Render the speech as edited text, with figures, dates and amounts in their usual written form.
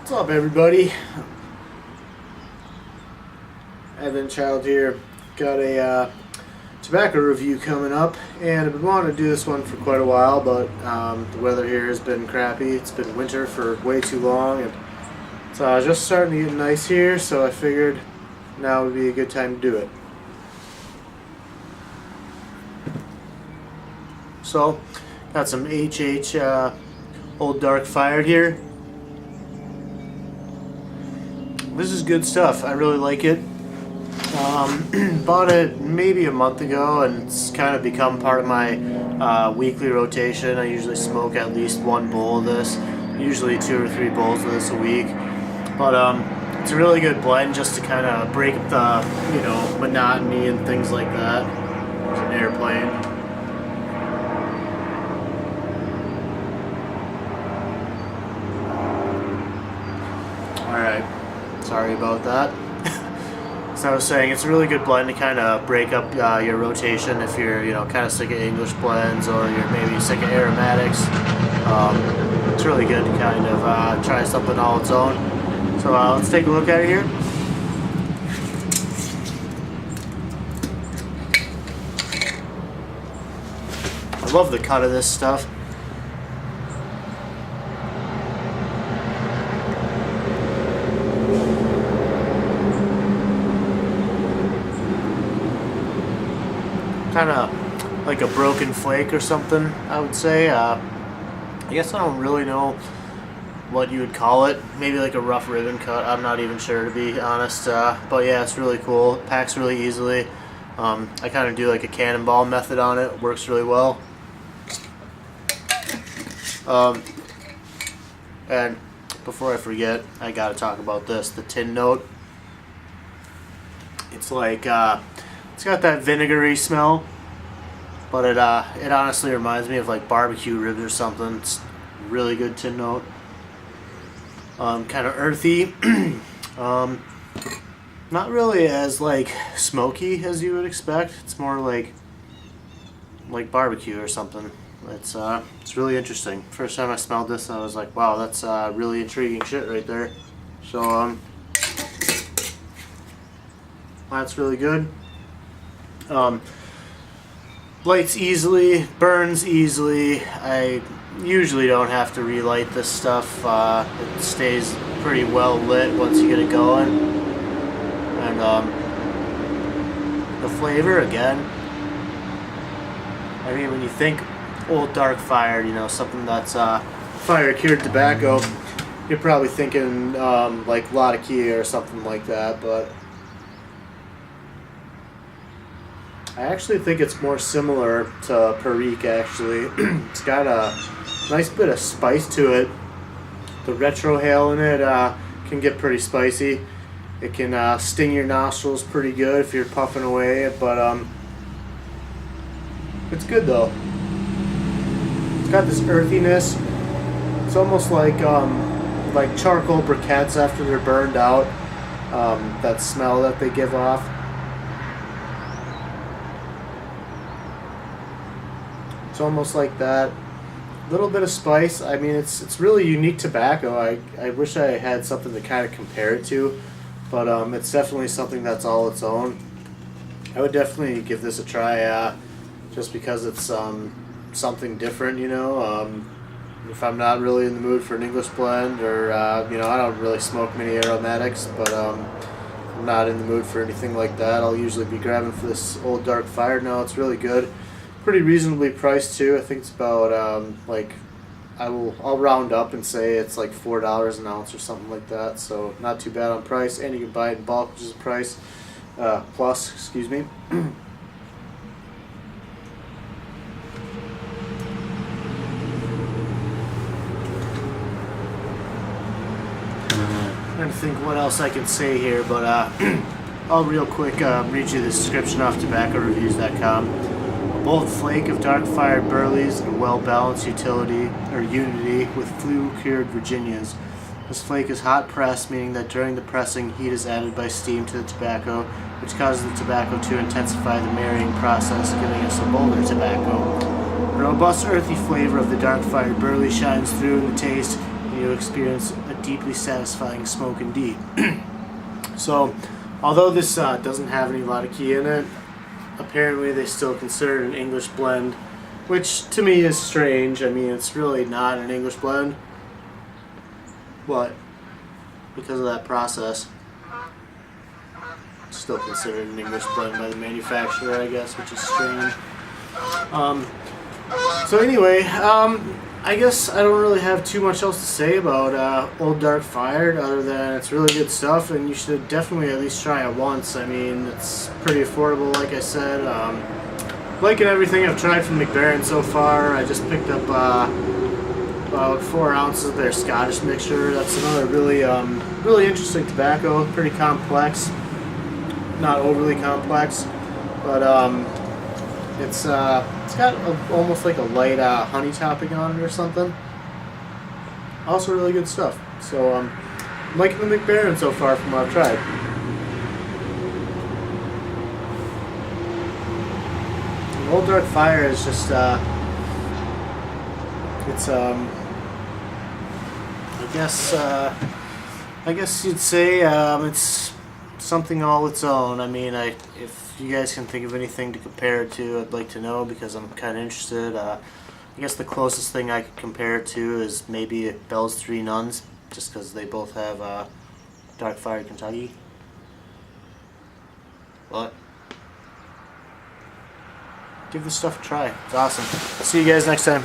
What's up, everybody? Evan Child here. Got a tobacco review coming up, and I've been wanting to do this one for quite a while, but the weather here has been crappy. It's been winter for way too long, and it's just starting to get nice here, so I figured now would be a good time to do it. So, got some HH Old Dark Fired here. This is good stuff. I really like it. Bought it maybe a month ago, and it's kind of become part of my weekly rotation. I usually smoke at least one bowl of this, usually 2 or 3 bowls of this a week. But it's a really good blend just to kind of break up the monotony and things like that. There's an airplane. All right. Sorry about that. So I was saying, it's a really good blend to kind of break up your rotation if you're, kind of sick of English blends, or you're maybe sick of aromatics. It's really good to kind of try something all its own. So let's take a look at it here. I love the cut of this stuff. Kind of like a broken flake or something, I would say. I guess I don't really know what you would call it. Maybe like a rough ribbon cut. I'm not even sure, to be honest. But yeah, it's really cool. It packs really easily. I kind of do like a cannonball method on it. It works really well. And before I forget, I gotta talk about this. The tin note. It's like it's got that vinegary smell, but it honestly reminds me of like barbecue ribs or something. It's really good tin note. Kind of earthy. Not really as like smoky as you would expect. It's more like barbecue or something. It's really interesting. First time I smelled this, I was like, wow, that's really intriguing shit right there. So that's really good. Lights easily, burns easily. I usually don't have to relight this stuff. It stays pretty well lit once you get it going. And the flavor, again, I mean, when you think Old Dark Fired, something that's fire cured tobacco, you're probably thinking like Latakia or something like that, but I actually think it's more similar to Perique, actually. It's got a nice bit of spice to it. The retrohale in it can get pretty spicy. It can sting your nostrils pretty good if you're puffing away, but it's good though. It's got this earthiness. It's almost like charcoal briquettes after they're burned out. That smell that they give off. It's almost like that. A little bit of spice. I mean, it's really unique tobacco. I wish I had something to kind of compare it to, but it's definitely something that's all its own. I would definitely give this a try, just because it's something different, If I'm not really in the mood for an English blend, or I don't really smoke many aromatics, but I'm not in the mood for anything like that, I'll usually be grabbing for this Old Dark Fired. No, it's really good. Pretty reasonably priced too. I think it's about I'll round up and say it's like $4 an ounce or something like that. So not too bad on price, and you can buy it in bulk, which is a price plus. Excuse me. Trying to think what else I can say here, but I'll real quick read you the description off tobaccoreviews.com. A bold flake of dark fired burleys and a well-balanced unity with flue-cured Virginias. This flake is hot pressed, meaning that during the pressing, heat is added by steam to the tobacco, which causes the tobacco to intensify the marrying process, giving us a bolder tobacco. The robust, earthy flavor of the dark fired burley shines through in the taste, and you to experience a deeply satisfying smoke indeed. So, although this doesn't have any key in it, apparently they still consider it an English blend, which to me is strange. I mean, it's really not an English blend, but because of that process, it's still considered an English blend by the manufacturer, I guess, which is strange. So anyway, I guess I don't really have too much else to say about Old Dark Fired, other than it's really good stuff, and you should definitely at least try it once. I mean, it's pretty affordable, like I said. Liking everything I've tried from Baren so far. I just picked up about 4 ounces of their Scottish mixture. That's another really, really interesting tobacco. Pretty complex, not overly complex, but it's got almost like a light honey topping on it or something. Also really good stuff. So I'm liking the Baren so far from what I've tried. Old Dark Fire is just it's I guess you'd say it's something all its own. I mean, if you guys can think of anything to compare it to, I'd like to know, because I'm kind of interested. I guess the closest thing I could compare it to is maybe Bell's Three Nuns, just because they both have Dark Fire Kentucky. But give this stuff a try. It's awesome. See you guys next time.